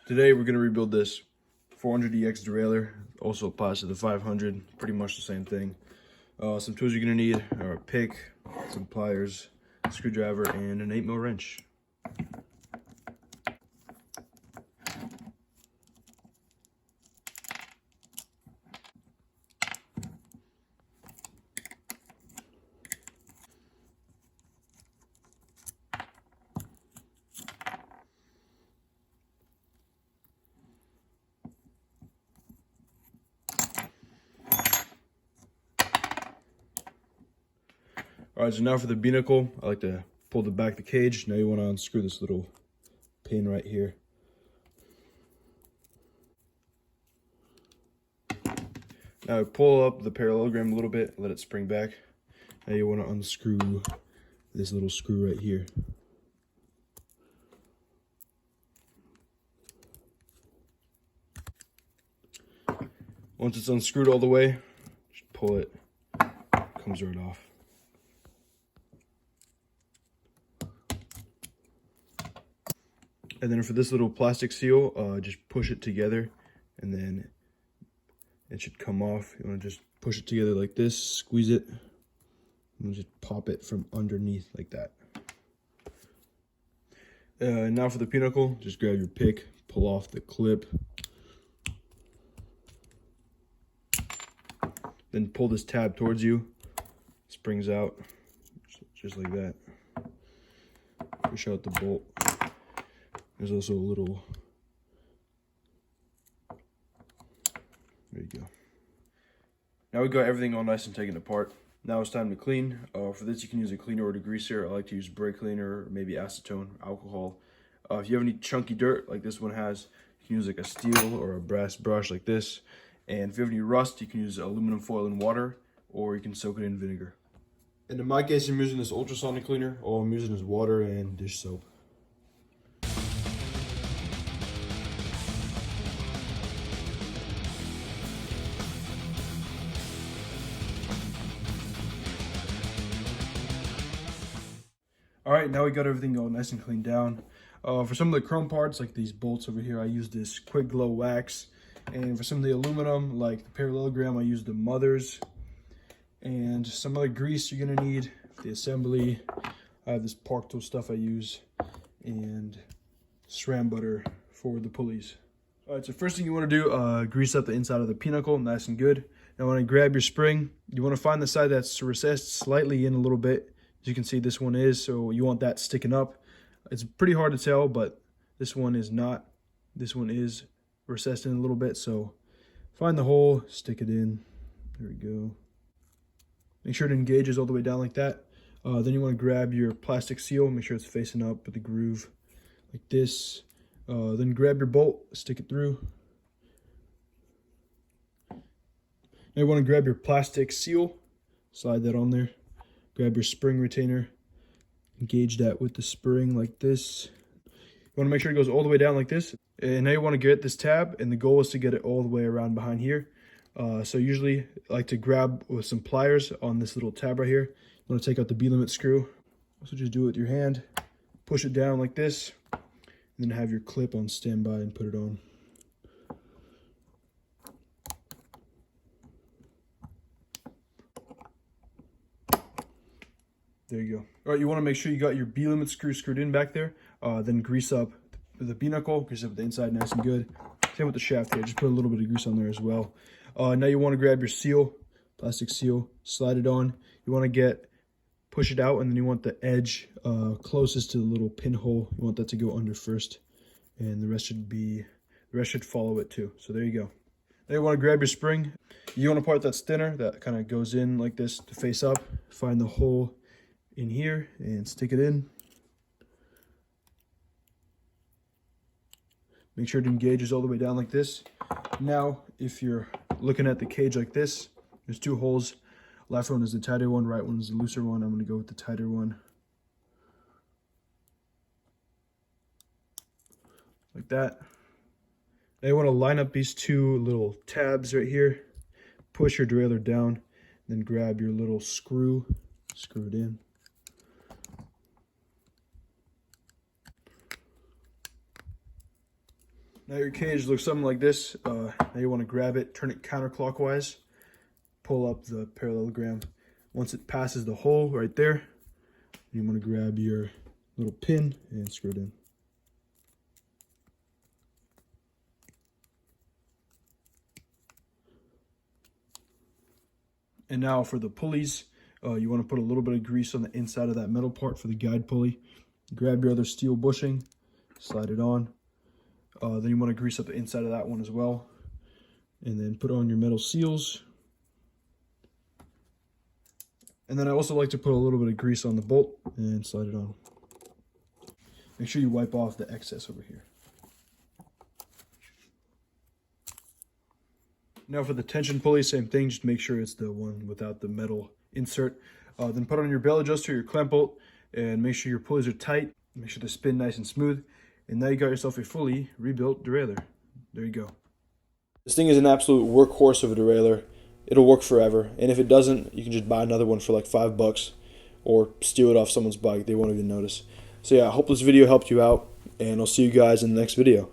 Today we're going to rebuild this 400EX derailleur, also applies to the 500, pretty much the same thing. Some tools you're going to need are a pick, some pliers, a screwdriver, and an 8mm wrench. Alright, so now for the pinnacle, I like to pull the back of the cage. Now you want to unscrew this little pin right here. Now pull up the parallelogram a little bit, let it spring back. Now you want to unscrew this little screw right here. Once it's unscrewed all the way, just pull it, comes right off. And then for this little plastic seal, just push it together and then it should come off. You want to just push it together like this, squeeze it, and just pop it from underneath like that. Now for the pinnacle, just grab your pick, pull off the clip, then pull this tab towards you, springs out, just like that. Push out the bolt. There's also a little, there you go. Now we got everything all nice and taken apart. Now it's time to clean. For this you can use a cleaner or degreaser. I like to use brake cleaner, or maybe acetone, alcohol. If you have any chunky dirt like this one has, you can use like a steel or a brass brush like this. And if you have any rust, you can use aluminum foil and water, or you can soak it in vinegar. And in my case, I'm using this ultrasonic cleaner. All I'm using is water and dish soap. Alright, now we got everything all nice and cleaned down. For some of the chrome parts, like these bolts over here, I use this Quick Glow wax. And for some of the aluminum, like the parallelogram, I use the Mothers. And some other grease you're going to need for the assembly. I have this Park Tool stuff I use. And SRAM butter for the pulleys. Alright, so first thing you want to do, grease up the inside of the pinnacle, nice and good. Now when I grab your spring, you want to find the side that's recessed slightly in a little bit. As you can see, this one is, so you want that sticking up. It's pretty hard to tell, but this one is not. This one is recessed in a little bit, so find the hole, stick it in. There we go. Make sure it engages all the way down like that. Then you want to grab your plastic seal, make sure it's facing up with the groove like this. Then grab your bolt, stick it through. Now you want to grab your plastic seal, slide that on there. Grab your spring retainer, engage that with the spring like this. You want to make sure it goes all the way down like this. And now you want to get this tab, and the goal is to get it all the way around behind here. So usually I like to grab with some pliers on this little tab right here. You want to take out the B-limit screw. So just do it with your hand, push it down like this, and then have your clip on standby and put it on. There you go. All right, you want to make sure you got your B-limit screw screwed in back there. Then grease up the pinnacle, grease up the inside nice and good. Same with the shaft here, just put a little bit of grease on there as well. Now you want to grab your seal, plastic seal, slide it on. You want to push it out, and then you want the edge closest to the little pinhole. You want that to go under first, and the rest should follow it too. So there you go. Now you want to grab your spring. You want to part that's thinner, that kind of goes in like this to face up. Find the hole in here and stick it in. Make sure it engages all the way down like this. Now, if you're looking at the cage like this, there's two holes. Left one is the tighter one, right one is the looser one. I'm going to go with the tighter one. Like that. Now you want to line up these two little tabs right here. Push your derailleur down, then grab your little screw, screw it in. Now your cage looks something like this. Now you want to grab it, turn it counterclockwise, pull up the parallelogram. Once it passes the hole right there, you want to grab your little pin and screw it in. And now for the pulleys, you want to put a little bit of grease on the inside of that metal part for the guide pulley. Grab your other steel bushing, slide it on. Then you want to grease up the inside of that one as well. And then put on your metal seals. And then I also like to put a little bit of grease on the bolt and slide it on. Make sure you wipe off the excess over here. Now for the tension pulley, same thing, just make sure it's the one without the metal insert. Then put on your bell adjuster, your clamp bolt, and make sure your pulleys are tight. Make sure they spin nice and smooth. And now you got yourself a fully rebuilt derailleur. There you go. This thing is an absolute workhorse of a derailleur. It'll work forever. And if it doesn't, you can just buy another one for like $5 or steal it off someone's bike. They won't even notice. So yeah, I hope this video helped you out, and I'll see you guys in the next video.